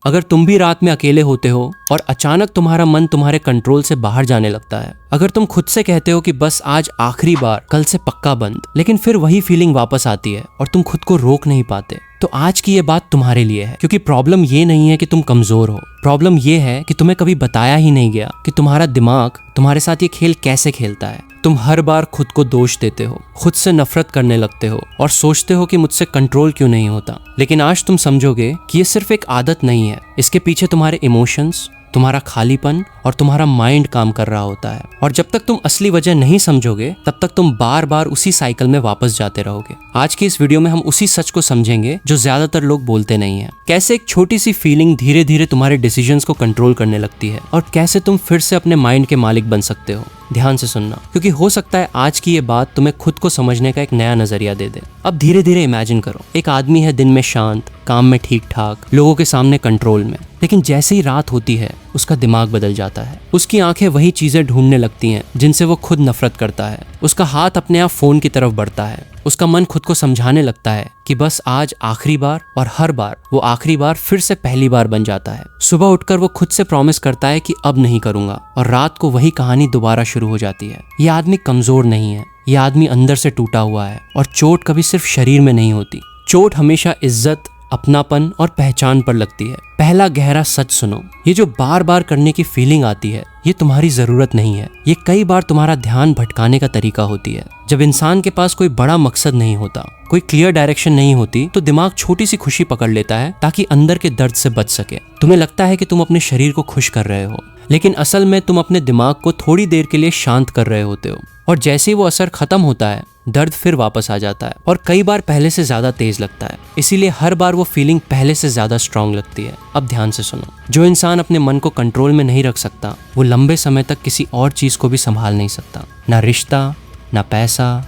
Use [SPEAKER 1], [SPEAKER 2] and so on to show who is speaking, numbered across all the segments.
[SPEAKER 1] अगर तुम भी रात में अकेले होते हो और अचानक तुम्हारा मन तुम्हारे कंट्रोल से बाहर जाने लगता है, अगर तुम खुद से कहते हो कि बस आज आखिरी बार, कल से पक्का बंद, लेकिन फिर वही फीलिंग वापस आती है और तुम खुद को रोक नहीं पाते, तो आज की ये बात तुम्हारे लिए है। क्योंकि प्रॉब्लम ये नहीं है कि तुम कमजोर हो, प्रॉब्लम ये है कि तुम्हें कभी बताया ही नहीं गया कि तुम्हारा दिमाग तुम्हारे साथ ये खेल कैसे खेलता है। तुम हर बार खुद को दोष देते हो, खुद से नफरत करने लगते हो और सोचते हो कि मुझसे कंट्रोल क्यों नहीं होता। लेकिन आज तुम समझोगे कि ये सिर्फ एक आदत नहीं है, इसके पीछे तुम्हारे इमोशंस, तुम्हारा खालीपन और तुम्हारा माइंड काम कर रहा होता है। और जब तक तुम असली वजह नहीं समझोगे, तब तक तुम बार बार उसी साइकिल में वापस जाते रहोगे। आज की इस वीडियो में हम उसी सच को समझेंगे जो ज्यादातर लोग बोलते नहीं है। कैसे एक छोटी सी फीलिंग धीरे धीरे तुम्हारे डिसीजंस को कंट्रोल करने लगती है और कैसे तुम फिर से अपने माइंड के मालिक बन सकते हो। ध्यान से सुनना, क्योंकि हो सकता है आज की ये बात तुम्हें खुद को समझने का एक नया नजरिया दे दे। अब धीरे धीरे इमेजिन करो, एक आदमी है दिन में शांत, काम में ठीक ठाक, लोगों के सामने कंट्रोल में, लेकिन जैसे ही रात होती है उसका दिमाग बदल जाता है। उसकी आंखें वही चीजें ढूंढने लगती हैं जिनसे वो खुद नफरत करता है। उसका हाथ अपने आप फोन की तरफ बढ़ता है। उसका मन खुद को समझाने लगता है कि बस आज आखिरी बार, और हर बार वो आखिरी बार फिर से पहली बार बन जाता है। सुबह उठकर वो खुद से प्रॉमिस करता है कि अब नहीं करूंगा, और रात को वही कहानी दोबारा शुरू हो जाती है। ये आदमी कमजोर नहीं है, ये आदमी अंदर से टूटा हुआ है। और चोट कभी सिर्फ शरीर में नहीं होती, चोट हमेशा इज्जत, अपनापन और पहचान पर लगती है। पहला गहरा सच सुनो, ये जो बार बार करने की फीलिंग आती है, ये तुम्हारी जरूरत नहीं है। ये कई बार तुम्हारा ध्यान भटकाने का तरीका होती है। जब इंसान के पास कोई बड़ा मकसद नहीं होता, कोई क्लियर डायरेक्शन नहीं होती, तो दिमाग छोटी सी खुशी पकड़ लेता है ताकि अंदर के दर्द से बच सके। तुम्हें लगता है कि तुम अपने शरीर को खुश कर रहे हो, लेकिन असल में तुम अपने दिमाग को थोड़ी देर के लिए शांत कर रहे होते हो। और जैसे ही वो असर खत्म होता है, दर्द फिर वापस आ जाता है, और कई बार पहले से ज्यादा तेज लगता है। इसीलिए हर बार वो फीलिंग पहले से ज्यादा स्ट्रांग लगती है। अब ध्यान से सुनो, जो इंसान अपने मन को कंट्रोल में नहीं रख सकता, वो लंबे समय तक किसी और चीज को भी संभाल नहीं सकता। ना रिश्ता, ना पैसा,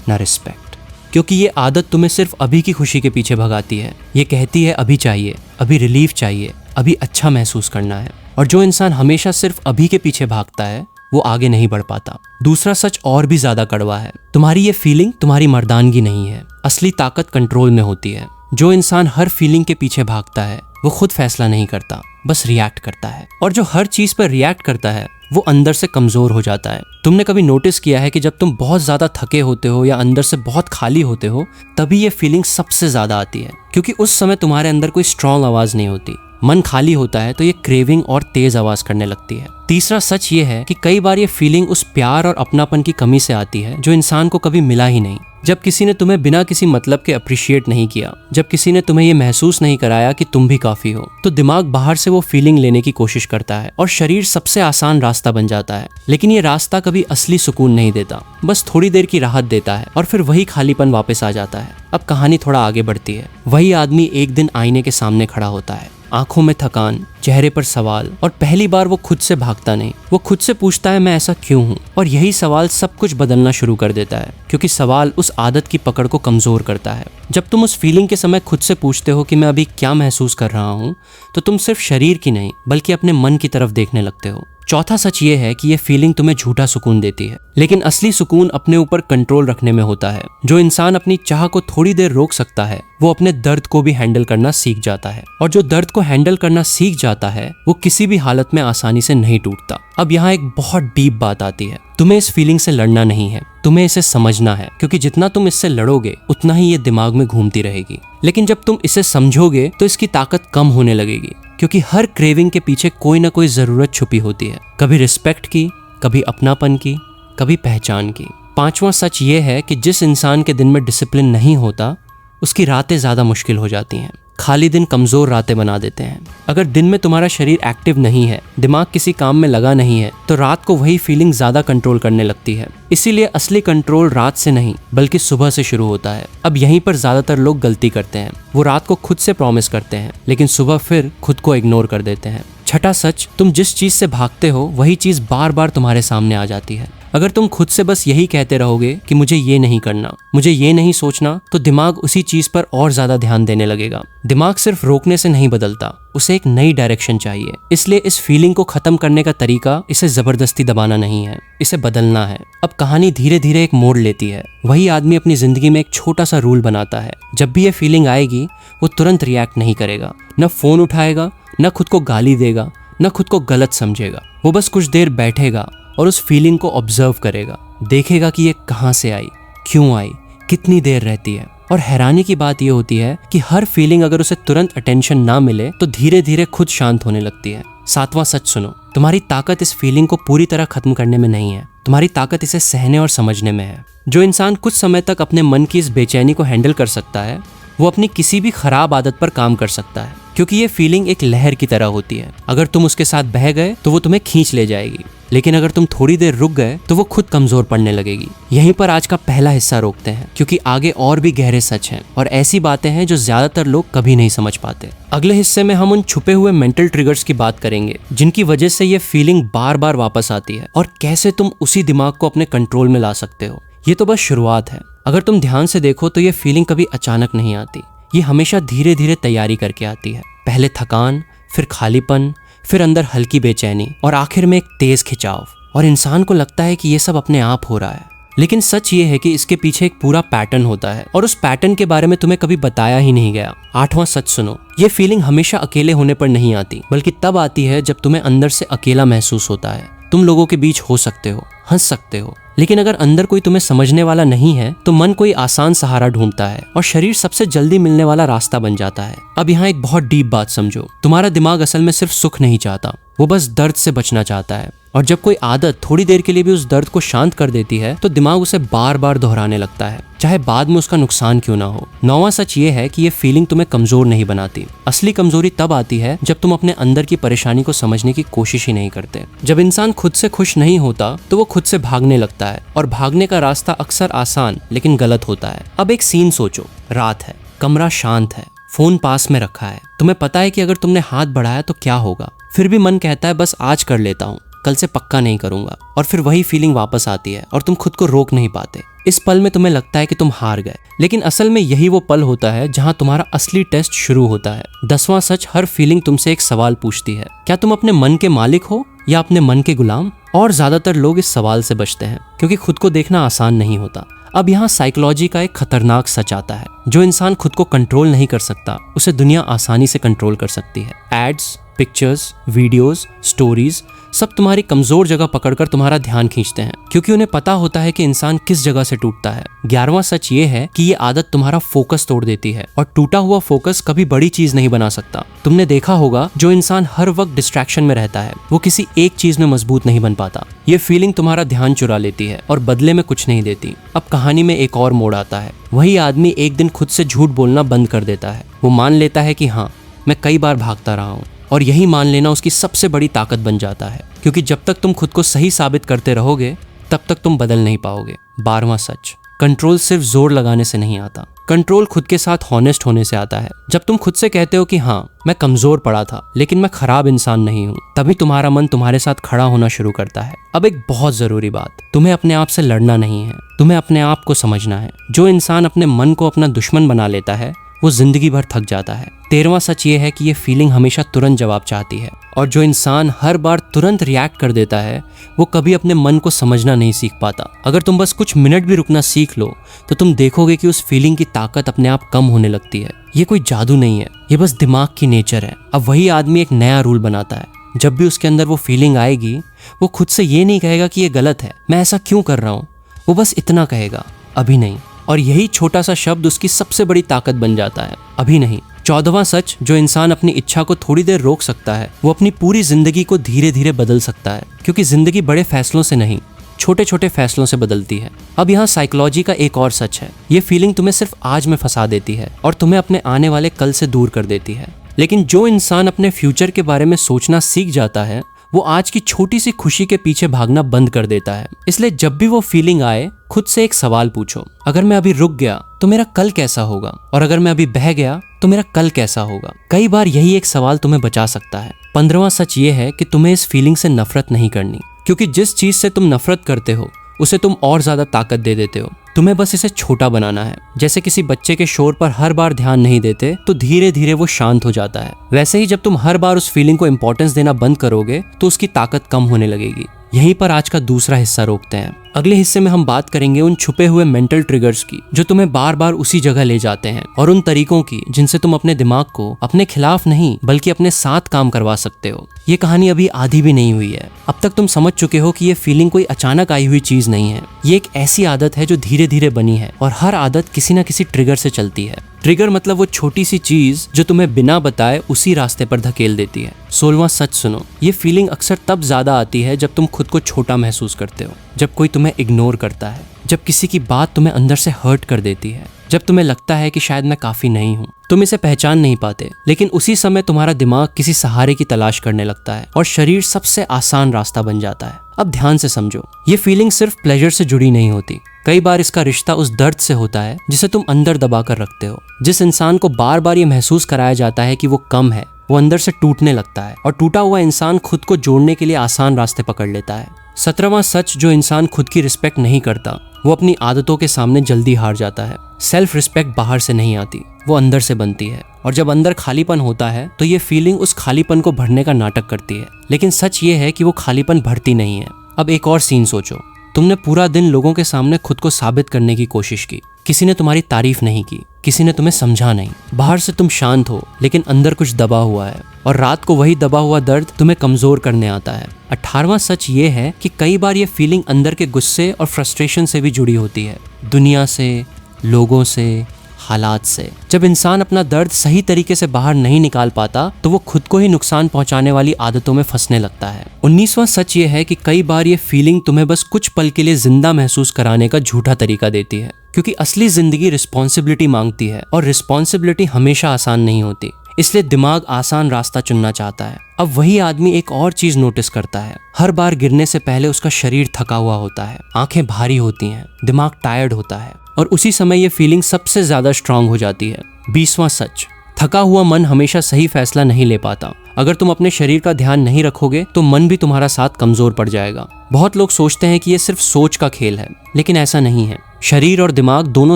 [SPEAKER 1] ना रिस्पेक्ट। क्योंकि ये आदत तुम्हें सिर्फ अभी की खुशी के पीछे भगाती है। ये कहती है अभी चाहिए, अभी रिलीफ चाहिए, अभी अच्छा महसूस करना है। और जो इंसान हमेशा सिर्फ अभी के पीछे भागता है, वो आगे नहीं बढ़ पाता। दूसरा सच और भी ज्यादा कड़वा है, तुम्हारी ये फीलिंग तुम्हारी मर्दानगी नहीं है। असली ताकत कंट्रोल में होती है। जो इंसान हर फीलिंग के पीछे भागता है, वो खुद फैसला नहीं करता, बस रिएक्ट करता है। और जो हर चीज पर रिएक्ट करता है, वो अंदर से कमजोर हो जाता है। तुमने कभी नोटिस किया है कि जब तुम बहुत ज्यादा थके होते हो या अंदर से बहुत खाली होते हो, तभी ये फीलिंग सबसे ज्यादा आती है, क्योंकि उस समय तुम्हारे अंदर कोई स्ट्रांग आवाज नहीं होती। मन खाली होता है तो ये क्रेविंग और तेज आवाज करने लगती है। तीसरा सच ये है कि कई बार ये फीलिंग उस प्यार और अपनापन की कमी से आती है जो इंसान को कभी मिला ही नहीं। जब किसी ने तुम्हें बिना किसी मतलब के अप्रिशिएट नहीं किया, जब किसी ने तुम्हें ये महसूस नहीं कराया कि तुम भी काफी हो, तो दिमाग बाहर से वो फीलिंग लेने की कोशिश करता है और शरीर सबसे आसान रास्ता बन जाता है। लेकिन ये रास्ता कभी असली सुकून नहीं देता, बस थोड़ी देर की राहत देता है और फिर वही खालीपन वापस आ जाता है। अब कहानी थोड़ा आगे बढ़ती है। वही आदमी एक दिन आईने के सामने खड़ा होता है, आंखों में थकान, चेहरे पर सवाल, और पहली बार वो खुद से भागता नहीं, वो खुद से पूछता है मैं ऐसा क्यों हूँ। और यही सवाल सब कुछ बदलना शुरू कर देता है, क्योंकि सवाल उस आदत की पकड़ को कमजोर करता है। जब तुम उस फीलिंग के समय खुद से पूछते हो कि मैं अभी क्या महसूस कर रहा हूँ, तो तुम सिर्फ शरीर की नहीं बल्कि अपने मन की तरफ देखने लगते हो। चौथा सच ये है कि ये फीलिंग तुम्हें झूठा सुकून देती है, लेकिन असली सुकून अपने ऊपर कंट्रोल रखने में होता है। जो इंसान अपनी चाह को थोड़ी देर रोक सकता है, वो अपने दर्द को भी हैंडल करना सीख जाता है। और जो दर्द को हैंडल करना सीख जाता है, वो किसी भी हालत में आसानी से नहीं टूटता। अब यहाँ एक बहुत डीप बात आती है। तुम्हें इस फीलिंग से लड़ना नहीं है, तुम्हें इसे समझना है, क्योंकि जितना तुम इससे लड़ोगे उतना ही ये दिमाग में घूमती रहेगी। लेकिन जब तुम इसे समझोगे तो इसकी ताकत कम होने लगेगी, क्योंकि हर क्रेविंग के पीछे कोई ना कोई जरूरत छुपी होती है, कभी रिस्पेक्ट की, कभी अपनापन की, कभी पहचान की। पांचवा सच ये है कि जिस इंसान के दिन में डिसिप्लिन नहीं होता, उसकी रातें ज्यादा मुश्किल हो जाती हैं। खाली दिन कमजोर रातें बना देते हैं। अगर दिन में तुम्हारा शरीर एक्टिव नहीं है, दिमाग किसी काम में लगा नहीं है, तो रात को वही फीलिंग ज्यादा कंट्रोल करने लगती है। इसीलिए असली कंट्रोल रात से नहीं बल्कि सुबह से शुरू होता है। अब यहीं पर ज्यादातर लोग गलती करते हैं। वो रात को खुद से प्रॉमिस करते हैं, लेकिन सुबह फिर खुद को इग्नोर कर देते हैं। छठा सच, तुम जिस चीज से भागते हो वही चीज बार बार तुम्हारे सामने आ जाती है। अगर तुम खुद से बस यही कहते रहोगे कि मुझे ये नहीं करना, मुझे ये नहीं सोचना, तो दिमाग उसी चीज पर और ज्यादा ध्यान देने लगेगा। दिमाग सिर्फ रोकने से नहीं बदलता, उसे एक नई डायरेक्शन चाहिए। इसलिए इस फीलिंग को खत्म करने का तरीका इसे जबरदस्ती दबाना नहीं है, इसे बदलना है। अब कहानी धीरे धीरे एक मोड़ लेती है। वही आदमी अपनी जिंदगी में एक छोटा सा रूल बनाता है। जब भी ये फीलिंग आएगी वो तुरंत रिएक्ट नहीं करेगा, न फोन उठाएगा, न खुद को गाली देगा, न खुद को गलत समझेगा। वो बस कुछ देर बैठेगा और उस फीलिंग को ऑब्जर्व करेगा, देखेगा कि ये कहाँ से आई, क्यों आई, कितनी देर रहती है। और हैरानी की बात ये होती है कि हर फीलिंग अगर उसे तुरंत अटेंशन ना मिले तो धीरे धीरे खुद शांत होने लगती है। 7वां सच सुनो, तुम्हारी ताकत इस फीलिंग को पूरी तरह खत्म करने में नहीं है, तुम्हारी ताकत इसे सहने और समझने में है। जो इंसान कुछ समय तक अपने मन की इस बेचैनी को हैंडल कर सकता है वो अपनी किसी भी खराब आदत पर काम कर सकता है, क्योंकि ये फीलिंग एक लहर की तरह होती है। अगर तुम उसके साथ बह गए तो वो तुम्हें खींच ले जाएगी, लेकिन अगर तुम थोड़ी देर रुक गए तो वो खुद कमजोर पड़ने लगेगी। यहीं पर आज का पहला हिस्सा रोकते हैं, क्योंकि आगे और भी गहरे सच हैं और ऐसी बातें हैं जो ज्यादातर लोग कभी नहीं समझ पाते। अगले हिस्से में हम उन छुपे हुए मेंटल ट्रिगर्स की बात करेंगे जिनकी वजह से ये फीलिंग बार बार वापस आती है और कैसे तुम उसी दिमाग को अपने कंट्रोल में ला सकते हो। ये तो बस शुरुआत है। अगर तुम ध्यान से देखो तो ये फीलिंग कभी अचानक नहीं आती, ये हमेशा धीरे धीरे तैयारी करके आती है। पहले थकान, फिर खालीपन, फिर अंदर हल्की बेचैनी और आखिर में एक तेज खिंचाव। और इंसान को लगता है कि ये सब अपने आप हो रहा है, लेकिन सच ये है कि इसके पीछे एक पूरा पैटर्न होता है और उस पैटर्न के बारे में तुम्हें कभी बताया ही नहीं गया। 8वां सच सुनो, ये फीलिंग हमेशा अकेले होने पर नहीं आती, बल्कि तब आती है जब तुम्हें अंदर से अकेला महसूस होता है। तुम लोगों के बीच हो सकते हो, हंस सकते हो, लेकिन अगर अंदर कोई तुम्हें समझने वाला नहीं है तो मन कोई आसान सहारा ढूंढता है और शरीर सबसे जल्दी मिलने वाला रास्ता बन जाता है। अब यहाँ एक बहुत डीप बात समझो, तुम्हारा दिमाग असल में सिर्फ सुख नहीं चाहता, वो बस दर्द से बचना चाहता है। और जब कोई आदत थोड़ी देर के लिए भी उस दर्द को शांत कर देती है तो दिमाग उसे बार बार दोहराने लगता है, चाहे बाद में उसका नुकसान क्यों ना हो। 9वां सच ये है कि ये फीलिंग तुम्हें कमजोर नहीं बनाती। असली कमजोरी तब आती है जब तुम अपने अंदर की परेशानी को समझने की कोशिश ही नहीं करते। जब इंसान खुद से खुश नहीं होता तो वो खुद से भागने लगता है, और भागने का रास्ता अक्सर आसान लेकिन गलत होता है। अब एक सीन सोचो, रात है, कमरा शांत है, फोन पास में रखा है, तुम्हें पता है कि अगर तुमने हाथ बढ़ाया तो क्या होगा, फिर भी मन कहता है बस आज कर लेता हूँ, कल से पक्का नहीं करूंगा। और फिर वही फीलिंग वापस आती है और तुम खुद को रोक नहीं पाते। इस पल में तुम्हें लगता है कि तुम हार गए, लेकिन असल में यही वो पल होता है जहां तुम्हारा असली टेस्ट शुरू होता है। 10वां सच, हर फीलिंग तुमसे एक सवाल पूछती है, क्या तुम अपने मन के मालिक हो या अपने मन के गुलाम? और ज्यादातर लोग इस सवाल से बचते हैं क्योंकि खुद को देखना आसान नहीं होता। अब यहाँ साइकोलॉजी का एक खतरनाक सच आता है, जो इंसान खुद को कंट्रोल नहीं कर सकता उसे दुनिया आसानी से कंट्रोल कर सकती है। एड्स, पिक्चर्स, वीडियोस, स्टोरीज सब तुम्हारी कमजोर जगह पकड़कर तुम्हारा ध्यान खींचते हैं, क्योंकि उन्हें पता होता है कि इंसान किस जगह से टूटता है। 11वां सच ये है कि ये आदत तुम्हारा फोकस तोड़ देती है, और टूटा हुआ फोकस कभी बड़ी चीज नहीं बना सकता। तुमने देखा होगा जो इंसान हर वक्त डिस्ट्रैक्शन में रहता है वो किसी एक चीज में मजबूत नहीं बन पाता। ये फीलिंग तुम्हारा ध्यान चुरा लेती है और बदले में कुछ नहीं देती। अब कहानी में एक और मोड़ आता है। वही आदमी एक दिन खुद से झूठ बोलना बंद कर देता है। वो मान लेता है कि हाँ, मैं कई बार भागता रहा हूँ, और यही मान लेना उसकी सबसे बड़ी ताकत बन जाता है, क्योंकि जब तक तुम खुद को सही साबित करते रहोगे तब तक तुम बदल नहीं पाओगे। 12वां सच, कंट्रोल सिर्फ जोर लगाने से नहीं आता, कंट्रोल खुद के साथ हॉनेस्ट होने से आता है। जब तुम खुद से कहते हो कि हाँ, मैं कमजोर पड़ा था लेकिन मैं खराब इंसान नहीं हूँ, तभी तुम्हारा मन तुम्हारे साथ खड़ा होना शुरू करता है। अब एक बहुत जरूरी बात, तुम्हें अपने आप से लड़ना नहीं है, तुम्हें अपने आप को समझना है। जो इंसान अपने मन को अपना दुश्मन बना लेता है वो जिंदगी भर थक जाता है। 13वां सच ये है कि ये फीलिंग हमेशा तुरंत जवाब चाहती है, और जो इंसान हर बार तुरंत रिएक्ट कर देता है वो कभी अपने मन को समझना नहीं सीख पाता। अगर तुम बस कुछ मिनट भी रुकना सीख लो तो तुम देखोगे कि उस फीलिंग की ताकत अपने आप कम होने लगती है। ये कोई जादू नहीं है, ये बस दिमाग की नेचर है। अब वही आदमी एक नया रूल बनाता है, जब भी उसके अंदर वो फीलिंग आएगी वो खुद से ये नहीं कहेगा कि ये गलत है, मैं ऐसा क्यों कर रहा हूँ, वो बस इतना कहेगा, अभी नहीं। और यही छोटा सा शब्द उसकी सबसे बड़ी ताकत बन जाता है, अभी नहीं। 14वां सच, जो इंसान अपनी इच्छा को थोड़ी देर रोक सकता है वो अपनी पूरी जिंदगी को धीरे धीरे बदल सकता है, क्योंकि जिंदगी बड़े फैसलों से नहीं, छोटे छोटे फैसलों से बदलती है। अब यहाँ साइकोलॉजी का एक और सच है, ये फीलिंग तुम्हें सिर्फ आज में फंसा देती है और तुम्हें अपने आने वाले कल से दूर कर देती है। लेकिन जो इंसान अपने फ्यूचर के बारे में सोचना सीख जाता है वो आज की छोटी सी खुशी के पीछे भागना बंद कर देता है। इसलिए जब भी वो फीलिंग आए खुद से एक सवाल पूछो, अगर मैं अभी रुक गया तो मेरा कल कैसा होगा, और अगर मैं अभी बह गया तो मेरा कल कैसा होगा। कई बार यही एक सवाल तुम्हें बचा सकता है। 15वां सच ये है कि तुम्हें इस फीलिंग से नफरत नहीं करनी, क्योंकि जिस चीज से तुम नफरत करते हो उसे तुम और ज्यादा ताकत दे देते हो। तुम्हें बस इसे छोटा बनाना है। जैसे किसी बच्चे के शोर पर हर बार ध्यान नहीं देते तो धीरे धीरे वो शांत हो जाता है, वैसे ही जब तुम हर बार उस फीलिंग को इंपॉर्टेंस देना बंद करोगे तो उसकी ताकत कम होने लगेगी। यहीं पर आज का दूसरा हिस्सा रोकते हैं। अगले हिस्से में हम बात करेंगे उन छुपे हुए मेंटल ट्रिगर्स की जो तुम्हें बार बार उसी जगह ले जाते हैं, और उन तरीकों की जिनसे तुम अपने दिमाग को अपने खिलाफ नहीं बल्कि अपने साथ काम करवा सकते हो। ये कहानी अभी आधी भी नहीं हुई है। अब तक तुम समझ चुके हो कि ये फीलिंग कोई अचानक आई हुई चीज नहीं है। ये एक ऐसी आदत है जो धीरे धीरे बनी है, और हर आदत किसी न किसी ट्रिगर से चलती है। ट्रिगर मतलब वो छोटी सी चीज जो तुम्हें बिना बताए उसी रास्ते पर धकेल देती है। 16वां सच सुनो, ये फीलिंग अक्सर तब ज्यादा आती है जब तुम खुद को छोटा महसूस करते हो, जब कोई तुम्हें इग्नोर करता है, जब किसी की बात तुम्हें अंदर से हर्ट कर देती है, जब तुम्हें लगता है कि शायद मैं काफी नहीं हूँ। तुम इसे पहचान नहीं पाते, लेकिन उसी समय तुम्हारा दिमाग किसी सहारे की तलाश करने लगता है और शरीर सबसे आसान रास्ता बन जाता है। अब ध्यान से समझो, ये फीलिंग सिर्फ प्लेजर से जुड़ी नहीं होती। कई बार इसका रिश्ता उस दर्द से होता है जिसे तुम अंदर दबा कर रखते हो। जिस इंसान को बार बार ये महसूस कराया जाता है कि वो कम है, वो अंदर से टूटने लगता है, और टूटा हुआ इंसान खुद को जोड़ने के लिए आसान रास्ते पकड़ लेता है। 17वां सच, जो इंसान खुद की रिस्पेक्ट नहीं करता वो अपनी आदतों के सामने जल्दी हार जाता है। सेल्फ रिस्पेक्ट बाहर से नहीं आती, वो अंदर से बनती है, और जब अंदर खालीपन होता है तो ये फीलिंग उस खालीपन को भरने का नाटक करती है। लेकिन सच ये है कि वो खालीपन भरती नहीं है। अब एक और सीन सोचो, तुमने पूरा दिन लोगों के सामने खुद को साबित करने की कोशिश की, किसी ने तुम्हारी तारीफ नहीं की, किसी ने तुम्हें समझा नहीं। बाहर से तुम शांत हो, लेकिन अंदर कुछ दबा हुआ है, और रात को वही दबा हुआ दर्द तुम्हें कमजोर करने आता है। 18वां सच ये है कि कई बार ये फीलिंग अंदर के गुस्से और फ्रस्ट्रेशन से भी जुड़ी होती है, दुनिया से, लोगों से, हालात से। जब इंसान अपना दर्द सही तरीके से बाहर नहीं निकाल पाता तो वो खुद को ही नुकसान पहुंचाने वाली आदतों में फंसने लगता है। 19वां सच ये है कि कई बार ये फीलिंग तुम्हें बस कुछ पल के लिए जिंदा महसूस कराने का झूठा तरीका देती है, क्योंकि असली जिंदगी रिस्पॉन्सिबिलिटी मांगती है, और रिस्पॉन्सिबिलिटी हमेशा आसान नहीं होती। इसलिए दिमाग आसान रास्ता चुनना चाहता है। अब वही आदमी एक और चीज नोटिस करता है, हर बार गिरने से पहले उसका शरीर थका हुआ होता है, आंखें भारी होती हैं, दिमाग टायर्ड होता है, और उसी समय ये फीलिंग सबसे ज्यादा स्ट्रांग हो जाती है। 20वां सच, थका हुआ मन हमेशा सही फैसला नहीं ले पाता। अगर तुम अपने शरीर का ध्यान नहीं रखोगे तो मन भी तुम्हारा साथ कमजोर पड़ जाएगा। बहुत लोग सोचते हैं कि ये सिर्फ सोच का खेल है, लेकिन ऐसा नहीं है। शरीर और दिमाग दोनों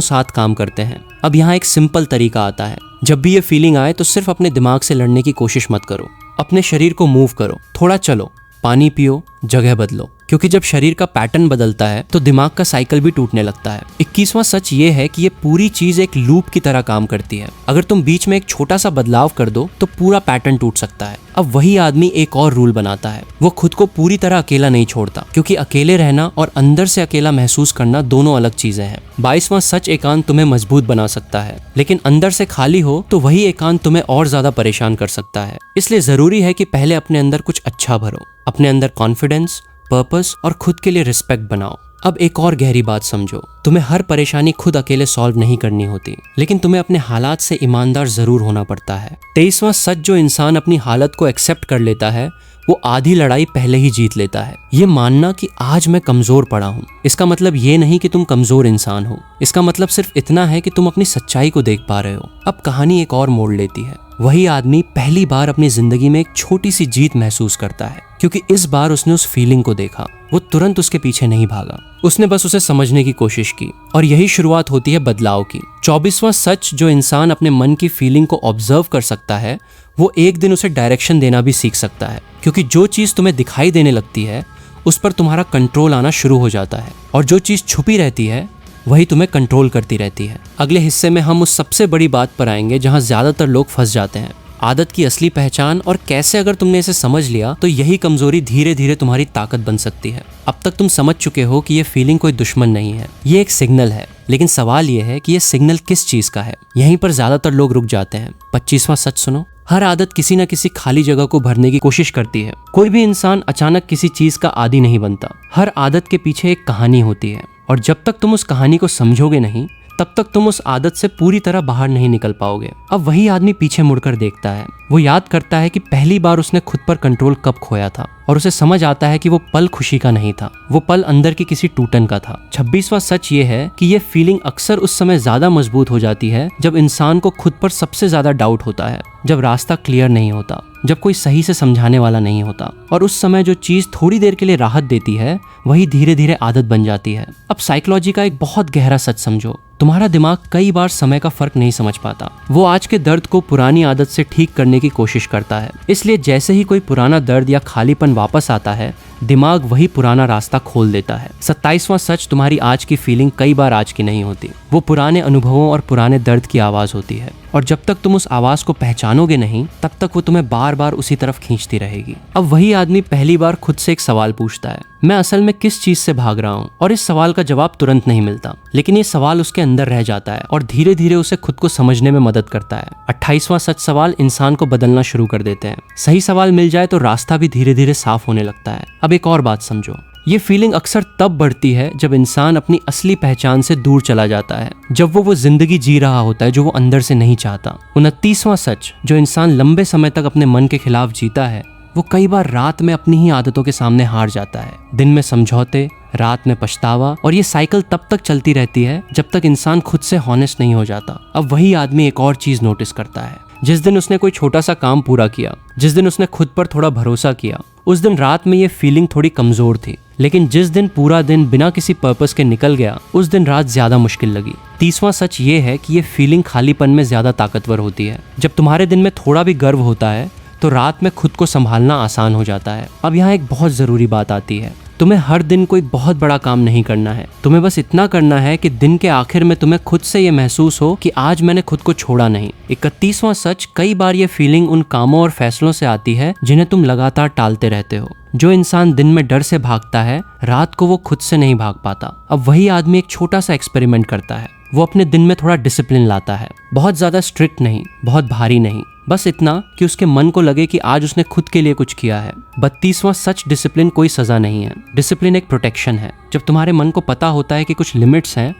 [SPEAKER 1] साथ काम करते हैं। अब यहाँ एक सिंपल तरीका आता है, जब भी ये फीलिंग आए तो सिर्फ अपने दिमाग से लड़ने की कोशिश मत करो। अपने शरीर को मूव करो, थोड़ा चलो, पानी पियो, जगह बदलो, क्योंकि जब शरीर का पैटर्न बदलता है तो दिमाग का साइकिल भी टूटने लगता है। 21वां सच ये है कि ये पूरी चीज एक लूप की तरह काम करती है। अगर तुम बीच में एक छोटा सा बदलाव कर दो तो पूरा पैटर्न टूट सकता है। अब वही आदमी एक और रूल बनाता है, वो खुद को पूरी तरह अकेला नहीं छोड़ता, क्योंकि अकेले रहना और अंदर से अकेला महसूस करना दोनों अलग चीजें हैं। 22वां सच, एकांत तुम्हें मजबूत बना सकता है, लेकिन अंदर से खाली हो तो वही एकांत तुम्हें और ज्यादा परेशान कर सकता है। इसलिए जरूरी है कि पहले अपने अंदर कुछ अच्छा भरो, अपने अंदर कॉन्फिडेंस, पर्पस और खुद के लिए रिस्पेक्ट बनाओ। अब एक और गहरी बात समझो, तुम्हें हर परेशानी खुद अकेले सॉल्व नहीं करनी होती, लेकिन तुम्हें अपने हालात से ईमानदार जरूर होना पड़ता है। 23वां सच, जो इंसान अपनी हालत को एक्सेप्ट कर लेता है वो आधी लड़ाई पहले ही जीत लेता है। ये मानना कि आज मैं कमजोर पड़ा हूँ, इसका मतलब ये नहीं कि तुम कमजोर इंसान हो, इसका मतलब सिर्फ इतना है कि तुम अपनी सच्चाई को देख पा रहे हो। अब कहानी एक और मोड़ लेती है। वही आदमी पहली बार अपनी जिंदगी में एक छोटी सी जीत महसूस करता है, क्योंकि इस बार उसने उस फीलिंग को देखा। वो तुरंत उसके पीछे नहीं भागा, उसने बस उसे समझने की कोशिश की, और यही शुरुआत होती है बदलाव की। 24वां सच, जो इंसान अपने मन की फीलिंग को ऑब्जर्व कर सकता है वो एक दिन उसे डायरेक्शन देना भी सीख सकता है, क्योंकि जो चीज तुम्हें दिखाई देने लगती है उस पर तुम्हारा कंट्रोल आना शुरू हो जाता है, और जो चीज छुपी रहती है वही तुम्हें कंट्रोल करती रहती है। अगले हिस्से में हम उस सबसे बड़ी बात पर आएंगे जहां ज्यादातर लोग फंस जाते हैं, आदत की असली पहचान, और कैसे अगर तुमने इसे समझ लिया तो यही कमजोरी धीरे धीरे तुम्हारी ताकत बन सकती है। अब तक तुम समझ चुके हो कि ये फीलिंग कोई दुश्मन नहीं है, ये एक सिग्नल है, लेकिन सवाल ये है कि ये सिग्नल किस चीज का है। यहीं पर ज्यादातर लोग रुक जाते हैं। 25वां सच सुनो, हर आदत किसी न किसी खाली जगह को भरने की कोशिश करती है। कोई भी इंसान अचानक किसी चीज का आदी नहीं बनता। हर आदत के पीछे एक कहानी होती है, और जब तक तुम उस कहानी को समझोगे नहीं तब तक तुम उस आदत से पूरी तरह बाहर नहीं निकल पाओगे। अब वही आदमी पीछे मुड़कर देखता है, वो याद करता है कि पहली बार उसने खुद पर कंट्रोल कब खोया था और उसे समझ आता है कि वो पल खुशी का नहीं था, वो पल अंदर की किसी टूटन का था। 26वां सच ये है कि ये फीलिंग अक्सर उस समय ज्यादा मजबूत हो जाती है जब इंसान को खुद पर सबसे ज्यादा डाउट होता है, जब रास्ता क्लियर नहीं होता, जब कोई सही से समझाने वाला नहीं होता। और उस समय जो चीज थोड़ी देर के लिए राहत देती है वही धीरे धीरे आदत बन जाती है। अब साइकोलॉजी का एक बहुत गहरा सच समझो, तुम्हारा दिमाग कई बार समय का फर्क नहीं समझ पाता। वो आज के दर्द को पुरानी आदत से ठीक करने की कोशिश करता है, इसलिए जैसे ही कोई पुराना दर्द या खालीपन वापस आता है दिमाग वही पुराना रास्ता खोल देता है। 27वां सच, तुम्हारी आज की फीलिंग कई बार आज की नहीं होती, वो पुराने अनुभवों और पुराने दर्द की आवाज होती है। और जब तक तुम उस आवाज को पहचानोगे नहीं तब तक वो तुम्हें बार बार उसी तरफ खींचती रहेगी। अब वही आदमी पहली बार खुद से एक सवाल पूछता है, मैं असल में किस चीज से भाग रहा हूँ? और इस सवाल का जवाब तुरंत नहीं मिलता, लेकिन ये सवाल उसके अंदर रह जाता है और धीरे धीरे उसे खुद को समझने में मदद करता है। 28वां सच सवाल इंसान को बदलना शुरू कर देते हैं। सही सवाल मिल जाए तो रास्ता भी धीरे धीरे साफ होने लगता है। अब एक और बात समझो, ये फीलिंग अक्सर तब बढ़ती है जब इंसान अपनी असली पहचान से दूर चला जाता है, जब वो जिंदगी जी रहा होता है जो वो अंदर से नहीं चाहता। 29वां सच, जो इंसान लंबे समय तक अपने मन के खिलाफ जीता है वो कई बार रात में अपनी ही आदतों के सामने हार जाता है। दिन में समझौते, रात में पछतावा, और ये साइकिल तब तक चलती रहती है जब तक इंसान खुद से हॉनेस्ट नहीं हो जाता। अब वही आदमी एक और चीज नोटिस करता है, जिस दिन उसने कोई छोटा सा काम पूरा किया, जिस दिन उसने खुद पर थोड़ा भरोसा किया, उस दिन रात में ये फीलिंग थोड़ी कमजोर थी, लेकिन जिस दिन पूरा दिन बिना किसी पर्पस के निकल गया उस दिन रात ज्यादा मुश्किल लगी। 30वां सच ये है कि ये फीलिंग खालीपन में ज्यादा ताकतवर होती है। जब तुम्हारे दिन में थोड़ा भी गर्व होता है तो रात में खुद को संभालना आसान हो जाता है। अब यहाँ एक बहुत जरूरी बात आती है, तुम्हें हर दिन कोई बहुत बड़ा काम नहीं करना है, तुम्हें बस इतना करना है कि दिन के आखिर में तुम्हें खुद से ये महसूस हो कि आज मैंने खुद को छोड़ा नहीं। 31वां सच, कई बार ये फीलिंग उन कामों और फैसलों से आती है जिन्हें तुम लगातार टालते रहते हो। जो इंसान दिन में डर से भागता है रात को वो खुद से नहीं भाग पाता। अब वही आदमी एक छोटा सा एक्सपेरिमेंट करता है, वो अपने दिन में थोड़ा डिसिप्लिन लाता है, बहुत ज्यादा स्ट्रिक्ट नहीं, बहुत भारी नहीं, बस इतना कि उसके मन को लगे कि आज उसने खुद के लिए कुछ किया है। 32वां सच, डिसिप्लिन कोई सजा नहीं है, डिसिप्लिन एक प्रोटेक्शन है। जब तुम्हारे मन को पता होता है कि कुछ लिमिट्स हैं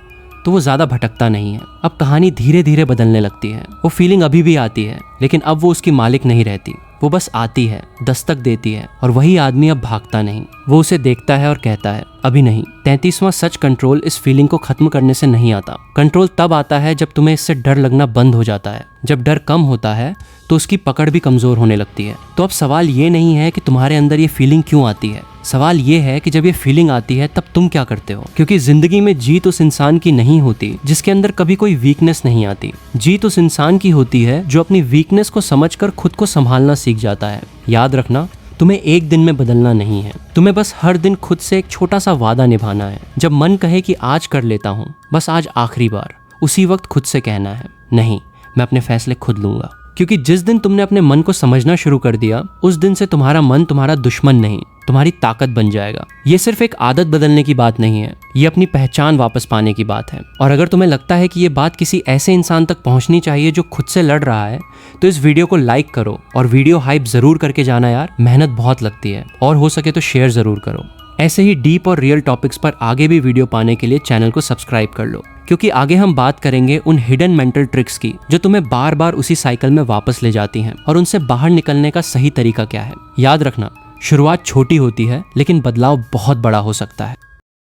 [SPEAKER 1] तो वो ज्यादा भटकता नहीं है। अब कहानी धीरे धीरे बदलने लगती है। वो फीलिंग अभी भी आती है लेकिन अब वो उसकी मालिक नहीं रहती, वो बस आती है, दस्तक देती है, और वही आदमी अब भागता नहीं, वो उसे देखता है और कहता है अभी नहीं। 33वां सच, कंट्रोल इस फीलिंग को खत्म करने से नहीं आता। कंट्रोल तब आता है जब तुम्हें इससे डर लगना बंद हो जाता है। जब डर कम होता है तो उसकी पकड़ भी कमजोर होने लगती है। तो अब सवाल ये नहीं है कि तुम्हारे अंदर ये फीलिंग क्यों आती है, सवाल ये है कि जब ये फीलिंग आती है तब तुम क्या करते हो। क्योंकि जिंदगी में जीत उस इंसान की नहीं होती जिसके अंदर कभी कोई वीकनेस नहीं आती, जीत उस इंसान की होती है जो अपनी वीकनेस को समझकर खुद को संभालना सीख जाता है। याद रखना, तुम्हें एक दिन में बदलना नहीं है, तुम्हें बस हर दिन खुद से एक छोटा सा वादा निभाना है। जब मन कहे कि आज कर लेता हूँ, बस आज आखिरी बार, उसी वक्त खुद से कहना है नहीं, मैं अपने फैसले खुद लूंगा। क्योंकि जिस दिन तुमने अपने मन को समझना शुरू कर दिया उस दिन से तुम्हारा मन तुम्हारा दुश्मन नहीं, तुम्हारी ताकत बन जाएगा। ये सिर्फ एक आदत बदलने की बात नहीं है, ये अपनी पहचान वापस पाने की बात है। और अगर तुम्हें लगता है कि ये बात किसी ऐसे इंसान तक पहुंचनी चाहिए जो खुद से लड़ रहा है तो इस वीडियो को लाइक करो और वीडियो हाइप जरूर करके जाना यार, मेहनत बहुत लगती है। और हो सके तो शेयर जरूर करो। ऐसे ही डीप और रियल टॉपिक्स पर आगे भी वीडियो पाने के लिए चैनल को सब्सक्राइब कर लो, क्योंकि आगे हम बात करेंगे उन हिडन मेंटल ट्रिक्स की जो तुम्हें बार बार उसी साइकिल में वापस ले जाती हैं, और उनसे बाहर निकलने का सही तरीका क्या है। याद रखना, शुरुआत छोटी होती है लेकिन बदलाव बहुत बड़ा हो सकता है।